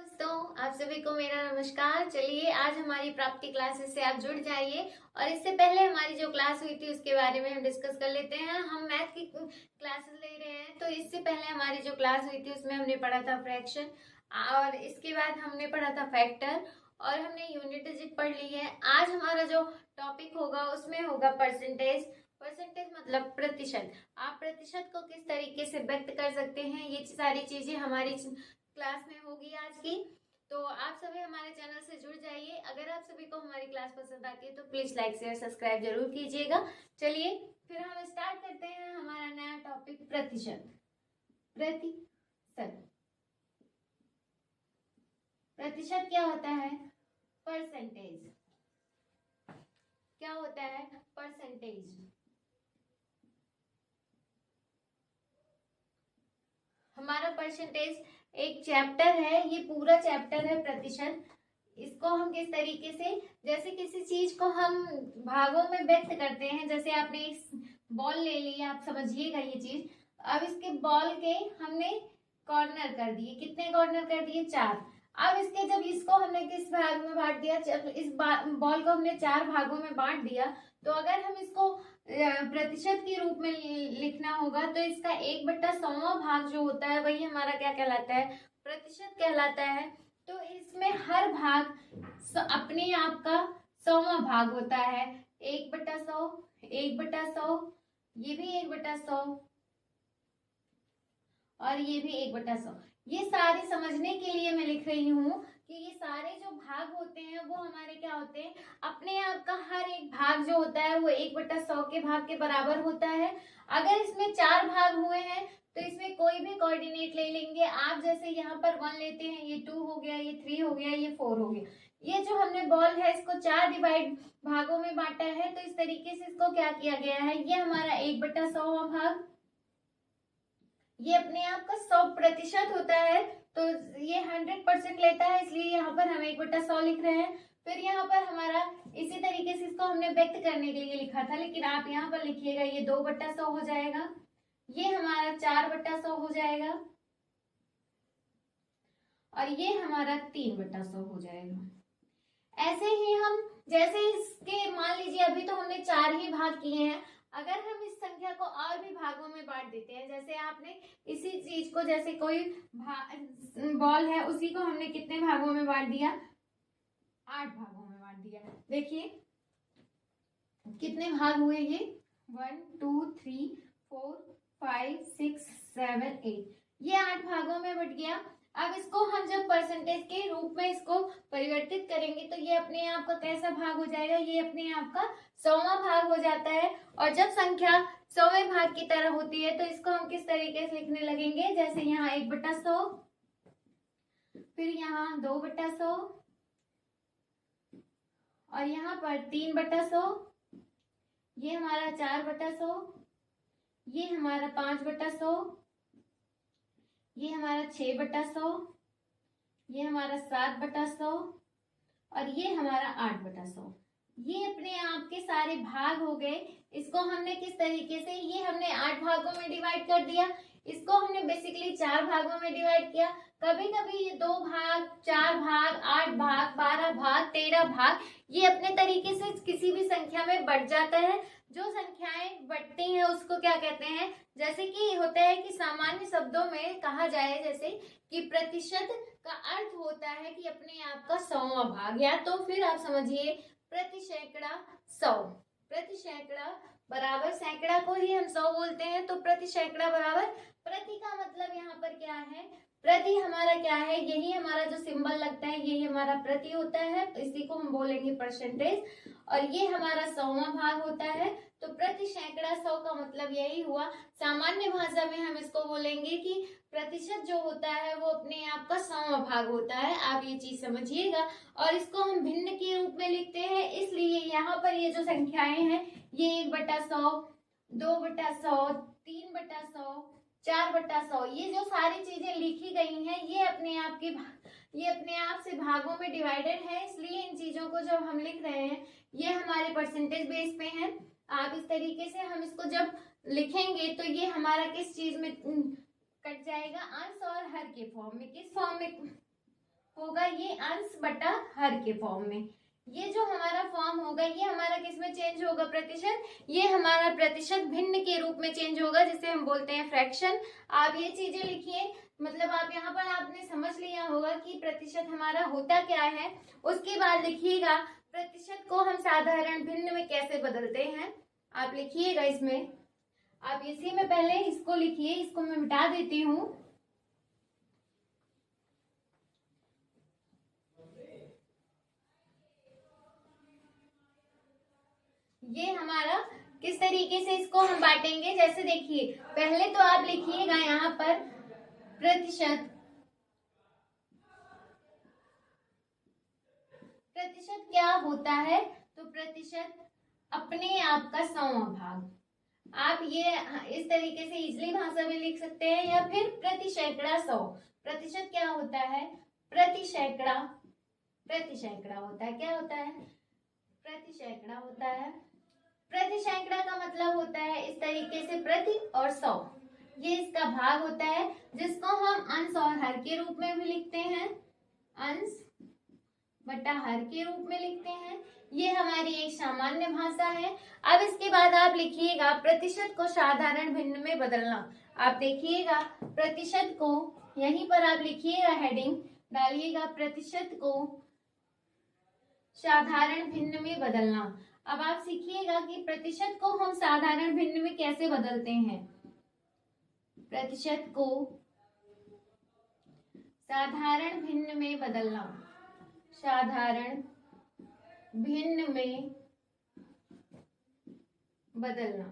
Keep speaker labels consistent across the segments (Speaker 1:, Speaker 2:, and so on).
Speaker 1: दोस्तों, आप सभी को मेरा नमस्कार। चलिए आज हमारी प्राप्ति क्लासेस से आप जुड़ जाइए और इससे पहले हमारी जो क्लास हुई थी उसके बारे में हम डिस्कस कर लेते हैं। हम मैथ की क्लासेस ले रहे हैं, तो इससे पहले हमारी जो क्लास हुई थी उसमें हमने पढ़ा था फ्रैक्शन और इसके बाद हमने पढ़ा था फैक्टर और हमने यूनिट डिजिट पढ़ ली है। आज हमारा जो टॉपिक होगा उसमें होगा परसेंटेज। परसेंटेज मतलब प्रतिशत। आप प्रतिशत को किस तरीके से व्यक्त कर सकते हैं, ये सारी चीजें हमारी क्लास में होगी आज की। तो आप सभी हमारे चैनल से जुड़ जाइए। अगर आप सभी को हमारी क्लास पसंद आती है तो प्लीज लाइक शेयर सब्सक्राइब जरूर कीजिएगा। चलिए फिर हम स्टार्ट करते हैं हमारा नया टॉपिक प्रतिशत। प्रतिशत प्रतिशत क्या होता है? परसेंटेज। क्या होता है? परसेंटेज। हमारा परसेंटेज एक चैप्टर है, ये पूरा चैप्टर है प्रतिशत। इसको हम किस तरीके से, जैसे किसी चीज को हम भागों में व्यक्त करते हैं, जैसे आपने इस बॉल ले लिया, आप समझिएगा ये चीज। अब इसके बॉल के हमने कॉर्नर कर दिए। कितने कॉर्नर कर दिए? 4। अब इसके जब इसको हमने किस भाग में बांट दिया, जब इस बॉल को हमने 4 भागों में बांट दिया, तो अगर हम इसको प्रतिशत के रूप में लिखना होगा तो इसका 1/100वां भाग जो होता है वही हमारा क्या कहलाता है? प्रतिशत कहलाता है। तो इसमें हर भाग अपने आप का 100वां भाग होता है। 1/100, 1/100, ये भी 1/100 और ये भी 1/100। ये सारे समझने के लिए मैं लिख रही हूँ कि ये सारे जो भाग होते हैं वो हमारे क्या होते हैं? अपने आप का हर एक भाग जो होता है वो 1/100 के भाग के बराबर होता है। अगर इसमें 4 भाग हुए हैं तो इसमें कोई भी कोऑर्डिनेट ले लेंगे आप। जैसे यहाँ पर 1 लेते हैं, ये 2 हो गया, ये 3 हो गया, ये 4 हो गया। ये जो हमने बॉल है इसको 4 डिवाइड भागों में बांटा है, तो इस तरीके से इसको क्या किया गया है? ये हमारा 1/100वां भाग, ये अपने आप का 100% होता है, तो ये 100% लेता है, इसलिए यहाँ पर हम 1/100 लिख रहे हैं। फिर यहाँ पर हमारा इसी तरीके से इसको हमने व्यक्त करने के लिए लिखा था, लेकिन आप यहाँ पर लिखिएगा ये 2/100 हो जाएगा, ये हमारा 4/100 हो जाएगा और ये हमारा 3/100 हो जाएगा। ऐसे ही हम जैसे इसके मान लीजिए अभी तो हमने 4 ही भाग किए हैं, अगर हम इस संख्या को और भी भागों में बांट देते हैं, जैसे आपने इसी चीज को, जैसे कोई बॉल है उसी को हमने कितने भागों में बांट दिया? 8 भागों में बांट दिया। देखिए कितने भाग हुए ये? 1 2 3 4 5 6 7 8, ये 8 भागों में बट गया। अब इसको हम जब परसेंटेज के रूप में इसको परिवर्तित करेंगे तो ये अपने आप का कैसा भाग हो जाएगा? ये अपने आप का 100वां भाग हो जाता है। और जब संख्या 100वें भाग की तरह होती है तो इसको हम किस तरीके से लिखने लगेंगे? जैसे यहाँ 1/100, फिर यहाँ 2/100 और यहाँ पर 3/100, ये हमारा 4/100, ये हमारा 5/100, ये हमारा 6/100, ये हमारा 7/100 और ये हमारा 8/100। ये अपने आप के सारे भाग हो गए। इसको हमने किस तरीके से, ये हमने 8 भागों में डिवाइड कर दिया, इसको हमने बेसिकली 4 भागों में डिवाइड किया। कभी कभी ये 2 भाग, 4 भाग, 8 भाग, 12 भाग, 13 भाग, ये अपने तरीके से किसी भी संख्या में बढ़ जाता है। जो संख्याएं बढ़ती हैं उसको क्या कहते हैं? जैसे कि होता है कि सामान्य शब्दों में कहा जाए जैसे कि प्रतिशत का अर्थ होता है कि अपने आप का 100वां भाग, या तो फिर आप समझिए प्रति सैकड़ा 100। प्रति सैकड़ा बराबर, सैकड़ा को ही हम 100 बोलते हैं, तो प्रति सैकड़ा बराबर, प्रति का मतलब यहाँ पर क्या है? प्रति हमारा क्या है? यही हमारा जो सिंबल लगता है यही हमारा प्रति होता है, तो इसी को हम बोलेंगे परसेंटेज। और ये हमारा 100वां भाग होता है, तो प्रति सैकड़ा 100 का मतलब यही हुआ। सामान्य भाषा में हम इसको बोलेंगे कि प्रतिशत जो होता है वो अपने आप का 100वां भाग होता है। आप ये चीज समझिएगा। और इसको हम भिन्न के रूप में लिखते हैं, इसलिए यहाँ पर ये जो संख्याएं हैं ये 1/100, 2/100, 3/100, 4/100, ये जो सारी चीजें लिखी गई हैं ये अपने आप से भागों में डिवाइडेड है, इसलिए इन चीजों को जब हम लिख रहे हैं ये हमारे परसेंटेज बेस पे है। आप इस तरीके से हम इसको जब लिखेंगे तो ये हमारा किस चीज में कट जाएगा? अंश और हर के फॉर्म में। किस फॉर्म में? होगा ये अंश बटा हर के फॉर्म में। ये जो हमारा फॉर्म होगा ये हमारा किस में चेंज होगा प्रतिशत, ये हमारा प्रतिशत भिन्न के रूप में चेंज होगा जिसे हम बोलते हैं फ्रैक्शन। आप ये चीजें लिखिए, मतलब आप यहाँ पर आपने समझ लिया होगा कि प्रतिशत हमारा होता क्या है। उसके बाद लिखिएगा प्रतिशत को हम साधारण भिन्न में कैसे बदलते हैं। आप लिखिएगा इसमें, आप इसी में पहले इसको लिखिए, इसको मैं मिटा देती हूँ। ये हमारा किस तरीके से इसको हम बांटेंगे, जैसे देखिए पहले तो आप लिखिएगा यहाँ पर प्रतिशत, प्रतिशत क्या होता है, तो प्रतिशत अपने आप का 100वां भाग। आप ये इस तरीके से इजली भाषा में लिख सकते हैं, या फिर प्रति सैकड़ा 100। प्रतिशत क्या होता है, प्रति सैकड़ा, प्रति सैकड़ा होता है, क्या होता है, प्रति सैकड़ा होता है। प्रति सैकड़ा का मतलब होता है इस तरीके से प्रति और 100, ये इसका भाग होता है जिसको हम अंश और हर के रूप में भी लिखते हैं, अंश बटा हर के रूप में लिखते हैं। ये हमारी एक सामान्य भाषा है। अब इसके बाद आप लिखिएगा प्रतिशत को साधारण भिन्न में बदलना। आप देखिएगा प्रतिशत को यहीं पर आप लिखिएगा, हेडिंग डालिएगा प्रतिशत को साधारण भिन्न में बदलना। अब आप सीखिएगा कि प्रतिशत को हम साधारण भिन्न में कैसे बदलते हैं। प्रतिशत को साधारण भिन्न में बदलना, साधारण भिन्न में बदलना।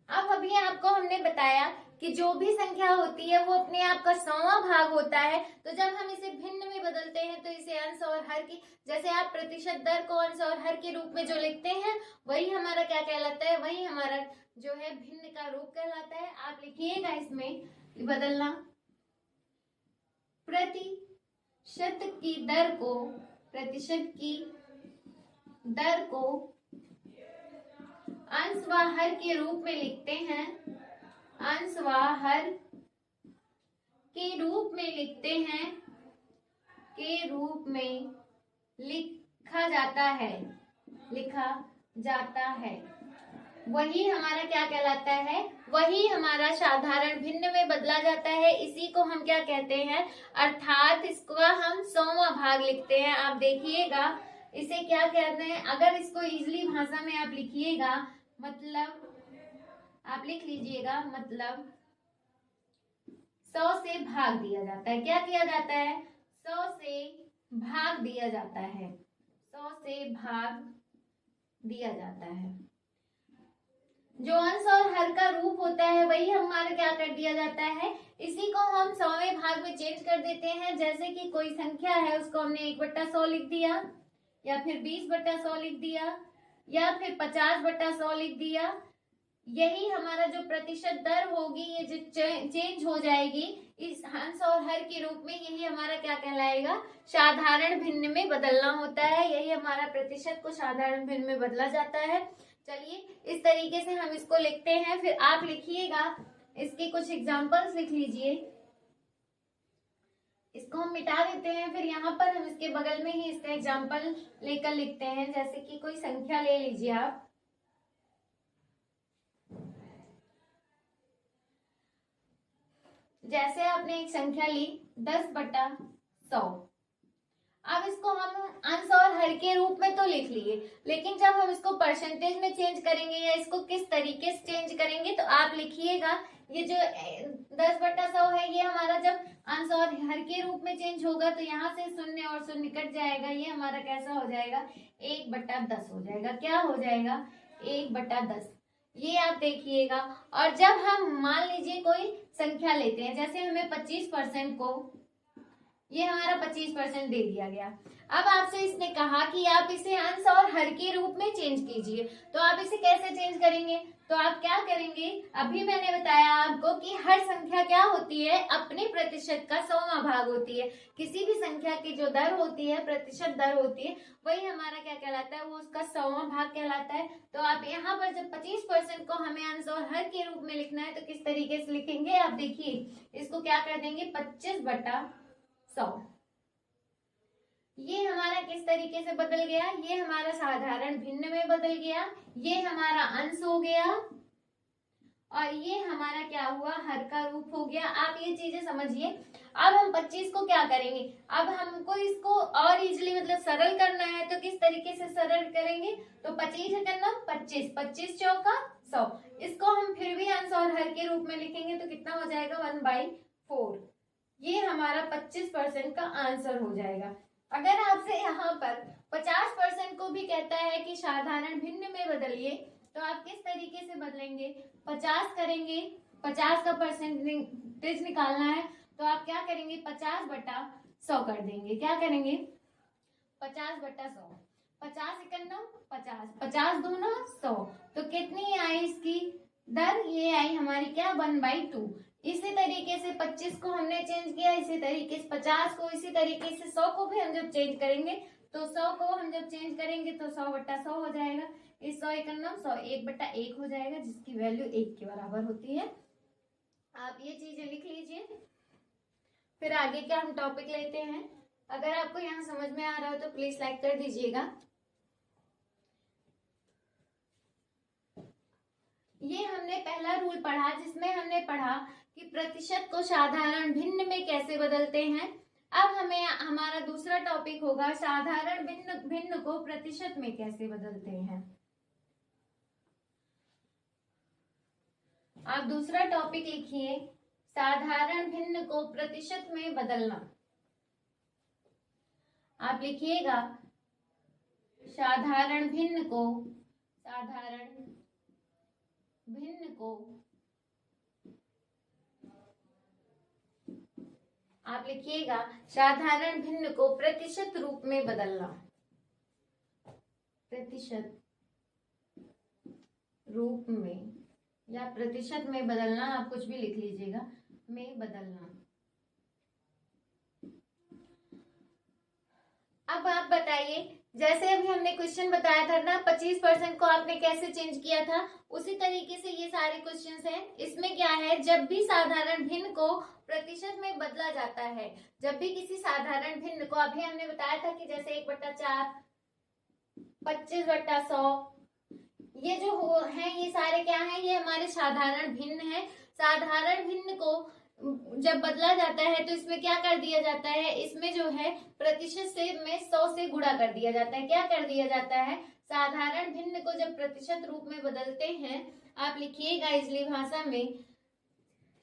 Speaker 1: अब अभी आपको हमने बताया कि जो भी संख्या होती है वो अपने आप का 100वां भाग होता है। तो जब हम इसे भिन्न में बदलते हैं तो इसे अंश और हर की, जैसे आप प्रतिशत दर को अंश और हर के रूप में जो लिखते हैं वही हमारा क्या कहलाता है, वही हमारा जो है भिन्न का रूप कहलाता है। आप लिखिएगा इसमें बदलना, प्रतिशत की दर को, प्रतिशत की दर को अंश व हर के रूप में लिखते हैं, अंश व हर के रूप में लिखते हैं, के रूप में लिखा जाता है, लिखा जाता है। वही हमारा क्या कहलाता है, वही हमारा साधारण भिन्न में बदला जाता है। इसी को हम क्या कहते हैं, अर्थात इसको हम 100वां भाग लिखते हैं। आप देखिएगा इसे क्या कहते हैं, अगर इसको इजली भाषा में आप लिखिएगा, मतलब आप लिख लीजिएगा, मतलब 100 से भाग दिया जाता है। क्या किया जाता है, 100 से भाग दिया जाता है, 100 से भाग दिया जाता है। जो अंश और हर का रूप होता है वही हमारा क्या कर दिया जाता है, इसी को हम 100वें भाग में चेंज कर देते हैं। जैसे कि कोई संख्या है उसको हमने 1/100 लिख दिया, या फिर 20/100 लिख दिया, या फिर 50/100 लिख दिया। यही हमारा जो प्रतिशत दर होगी ये जो चेंज हो जाएगी इस अंश और हर के रूप में, यही हमारा क्या कहलाएगा, साधारण भिन्न में बदलना होता है। यही हमारा प्रतिशत को साधारण भिन्न में बदला जाता है। चलिए इस तरीके से हम इसको लिखते हैं। फिर आप लिखिएगा इसके कुछ एग्जांपल्स लिख लीजिए। इसको हम मिटा देते हैं, फिर यहाँ पर हम इसके बगल में ही इसका एग्जांपल लेकर लिखते हैं। जैसे कि कोई संख्या ले लीजिए आप, जैसे आपने एक संख्या ली 10/100। अब इसको हम अंश और हर के रूप में तो लिख लिए, लेकिन जब हम इसको परसेंटेज में चेंज करेंगे या इसको किस तरीके से चेंज करेंगे, तो आप लिखिएगा ये जो 10/100 है ये हमारा जब अंश और हर के रूप में चेंज होगा तो यहाँ से शून्य और शून्य कट जाएगा, ये हमारा कैसा हो जाएगा, 1/10 हो जाएगा। क्या हो जाएगा, 1/10। ये आप देखिएगा। और जब हम मान लीजिए कोई संख्या लेते हैं, जैसे हमें 25% को, ये हमारा 25% दे दिया गया। अब आपसे इसने कहा कि आप इसे अंश और हर के रूप में चेंज कीजिए, तो आप इसे कैसे चेंज करेंगे, तो आप क्या करेंगे, अभी मैंने बताया आपको कि हर संख्या क्या होती है, अपने प्रतिशत का 100वां भाग होती है। किसी भी संख्या की जो दर होती है, प्रतिशत दर होती है, वही हमारा क्या कहलाता है, वो उसका 100वां भाग कहलाता है। तो आप यहाँ पर जब 25% को हमें अंश और हर के रूप में लिखना है तो किस तरीके से लिखेंगे, आप देखिए, इसको क्या कर देंगे, 25/100। ये हमारा किस तरीके से बदल गया, ये हमारा साधारण भिन्न में बदल गया, ये हमारा अंश हो गया और ये हमारा क्या हुआ, हर का रूप हो गया। आप ये चीजें समझिए। अब हम 25 को क्या करेंगे, अब हमको इसको और इजिली मतलब सरल करना है, तो किस तरीके से सरल करेंगे, तो 25 करना 25, 25 चौका 100, इसको हम फिर भी अंश और हर के रूप में लिखेंगे तो कितना हो जाएगा, 1/4। ये हमारा 25% का आंसर हो जाएगा। अगर आपसे यहाँ पर 50% को भी कहता है कि साधारण भिन्न में बदलिए, तो आप किस तरीके से बदलेंगे, 50 करेंगे, 50 का परसेंटेज निकालना है, तो आप क्या करेंगे, 50/100 कर देंगे। क्या करेंगे, 50/100, 50 51 50, 50 दूना 100, तो कितनी आई इसकी दर, ये आई हमारी क्या, 1/2। इसी तरीके से 25 को हमने चेंज किया, इसी तरीके से 50 को, इसी तरीके से 100 को भी हम जब चेंज करेंगे, तो 100 को हम जब चेंज करेंगे तो 100/100 हो जाएगा। इस 100 51 100 1/1 हो जाएगा, जिसकी वैल्यू 1 के बराबर होती है। आप ये चीजें लिख लीजिए। फिर आगे का हम टॉपिक लेते हैं। अगर आपको यहाँ समझ में आ रहा हो तो प्लीज लाइक कर दीजिएगा। ये हमने पहला रूल पढ़ा, जिसमें हमने पढ़ा कि प्रतिशत को साधारण भिन्न में कैसे बदलते हैं। अब हमें हमारा दूसरा टॉपिक होगा साधारण भिन्न को प्रतिशत में कैसे बदलते हैं। आप दूसरा टॉपिक लिखिए, साधारण भिन्न को प्रतिशत में बदलना। आप लिखिएगा साधारण भिन्न को आप लिखिएगा साधारण भिन्न को प्रतिशत रूप में बदलना। प्रतिशत रूप में या प्रतिशत में बदलना, आप कुछ भी लिख लीजिएगा, में बदलना। अब आप बताइए, जैसे अभी हमने क्वेश्चन बताया था ना, 25% को आपने कैसे चेंज किया था, उसी तरीके से ये सारे क्वेश्चंस हैं। इसमें क्या है, जब भी साधारण भिन्न को प्रतिशत में बदला जाता है, जब भी किसी साधारण भिन्न को, अभी हमने बताया था कि जैसे 1/4, 25/100, ये जो है ये सारे क्या है, ये हमारे साधारण भिन्न है। साधारण भिन्न को जब बदला जाता है तो इसमें क्या कर दिया जाता है, इसमें जो है प्रतिशत से में 100 से गुणा कर दिया जाता है। क्या कर दिया जाता है, साधारण भिन्न को जब प्रतिशत रूप में बदलते हैं, आप लिखिएगा इजली भाषा में,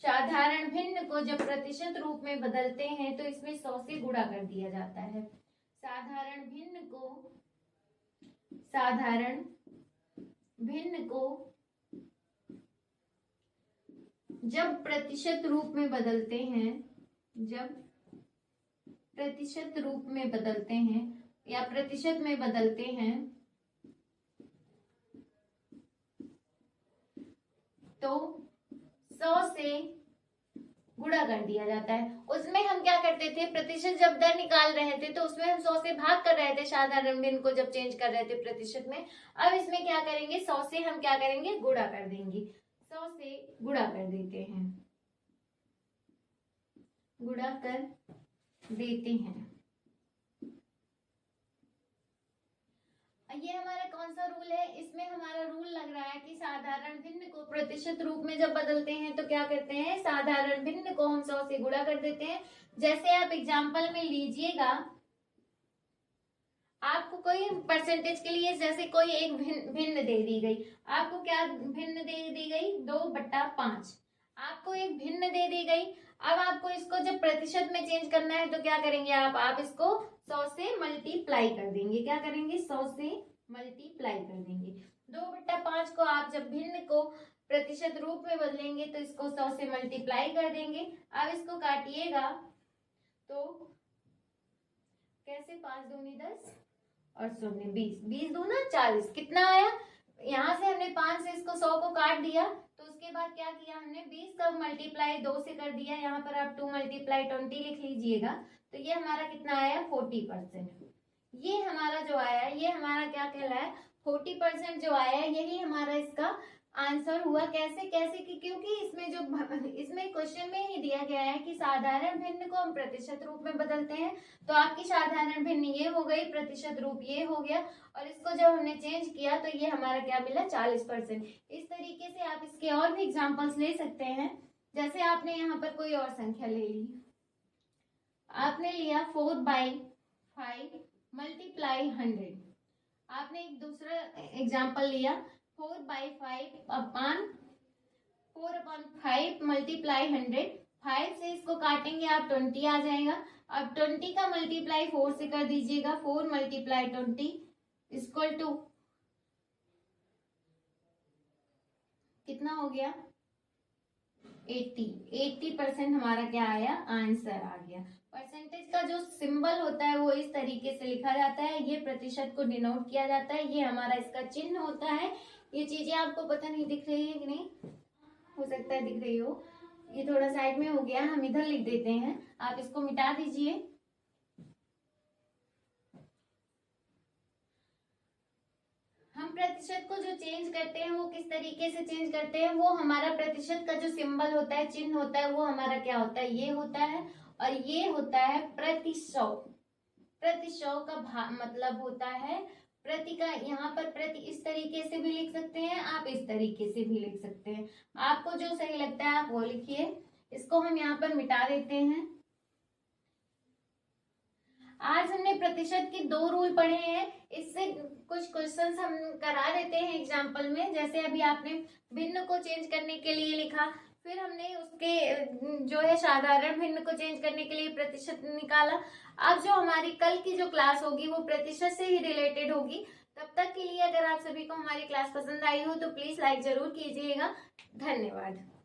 Speaker 1: साधारण भिन्न को जब प्रतिशत रूप में बदलते हैं तो इसमें 100 से गुणा कर दिया जाता है। साधारण भिन्न को जब प्रतिशत रूप में बदलते हैं, जब प्रतिशत रूप में बदलते हैं या प्रतिशत में बदलते हैं, तो 100 से गुणा कर दिया जाता है। उसमें हम क्या करते थे, प्रतिशत जब दर निकाल रहे थे तो उसमें हम 100 से भाग कर रहे थे, साधारण भिन्न को जब चेंज कर रहे थे प्रतिशत में। अब इसमें क्या करेंगे, 100 से हम क्या करेंगे, गुणा कर देंगे, 100 से गुणा कर देते हैं, गुणा कर देते हैं। ये हमारा कौन सा रूल है, इसमें हमारा रूल लग रहा है कि साधारण भिन्न को प्रतिशत रूप में जब बदलते हैं तो क्या करते हैं, साधारण भिन्न को हम 100 से गुणा कर देते हैं। जैसे आप एग्जाम्पल में लीजिएगा, आपको कोई परसेंटेज के लिए जैसे कोई एक भिन्न दे दी गई, आपको क्या भिन्न दे दी गई, 2/5, आपको एक भिन्न दे दी गई। अब आपको इसको जब प्रतिशत में चेंज करना है तो क्या करेंगे, आप इसको 100 से मल्टीप्लाई कर देंगे। क्या करेंगे, 100 से मल्टीप्लाई कर देंगे। 2/5 को आप जब भिन्न को प्रतिशत रूप में बदलेंगे तो इसको 100 से मल्टीप्लाई कर देंगे। अब इसको काटिएगा तो कैसे, 5 दूनी 10 और 0 20, 20 दूना 40, कितना आया, यहाँ से हमने 5 से इसको 100 को काट दिया, तो उसके बाद क्या किया हमने 20 का मल्टीप्लाई 2 से कर दिया। यहाँ पर आप 2 मल्टीप्लाई 20 लिख लीजिएगा, तो ये हमारा कितना आया 40%। ये हमारा जो आया ये हमारा क्या कहलाया 40% जो आया यही हमारा इसका आंसर हुआ। कैसे कैसे कि क्योंकि इसमें क्वेश्चन में ही दिया गया है कि साधारण भिन्न को हम प्रतिशत रूप में बदलते हैं, तो आपकी साधारण भिन्न ये हो गई, प्रतिशत रूप ये हो गया, और इसको जब हमने चेंज किया तो ये हमारा क्या मिला 40%। इस तरीके से आप इसके और भी एग्जाम्पल्स ले सकते हैं। जैसे आपने यहाँ पर कोई और संख्या ले ली, आपने लिया 4/5 मल्टीप्लाई 100। आपने एक दूसरा एग्जाम्पल लिया 4/5 मल्टीप्लाई 100। 5 से इसको काटेंगे आप 20 आ जाएगा। अब 20 का मल्टीप्लाई 4 से कर दीजिएगा, 4 मल्टीप्लाई 20 इक्वल टू कितना हो गया 80% हमारा क्या आया आंसर आ गया। परसेंटेज का जो सिंबल होता है वो इस तरीके से लिखा जाता है, ये प्रतिशत को डिनोट किया जाता है, ये हमारा इसका चिन्ह होता है। ये चीजें आपको पता नहीं दिख रही है कि नहीं, हो सकता है दिख रही हो, ये थोड़ा साइड में हो गया, हम इधर लिख देते हैं, आप इसको मिटा दीजिए। हम प्रतिशत को जो चेंज करते हैं वो किस तरीके से चेंज करते हैं, वो हमारा प्रतिशत का जो सिंबल होता है, चिन्ह होता है, वो हमारा क्या होता है ये होता है, और ये होता है प्रति 100। प्रति 100 का मतलब होता है प्रति का, यहाँ पर प्रति इस तरीके से भी लिख सकते हैं, आप इस तरीके से भी लिख सकते हैं, आपको जो सही लगता है आप वो लिखिए। इसको हम यहाँ पर मिटा देते हैं। आज हमने प्रतिशत के 2 रूल पढ़े हैं, इससे कुछ क्वेश्चंस हम करा देते हैं एग्जाम्पल में। जैसे अभी आपने भिन्न को चेंज करने के लिए लिखा, फिर हमने उसके जो है साधारण भिन्न को चेंज करने के लिए प्रतिशत निकाला। अब जो हमारी कल की जो क्लास होगी वो प्रतिशत से ही रिलेटेड होगी। तब तक के लिए अगर आप सभी को हमारी क्लास पसंद आई हो तो प्लीज लाइक जरूर कीजिएगा। धन्यवाद।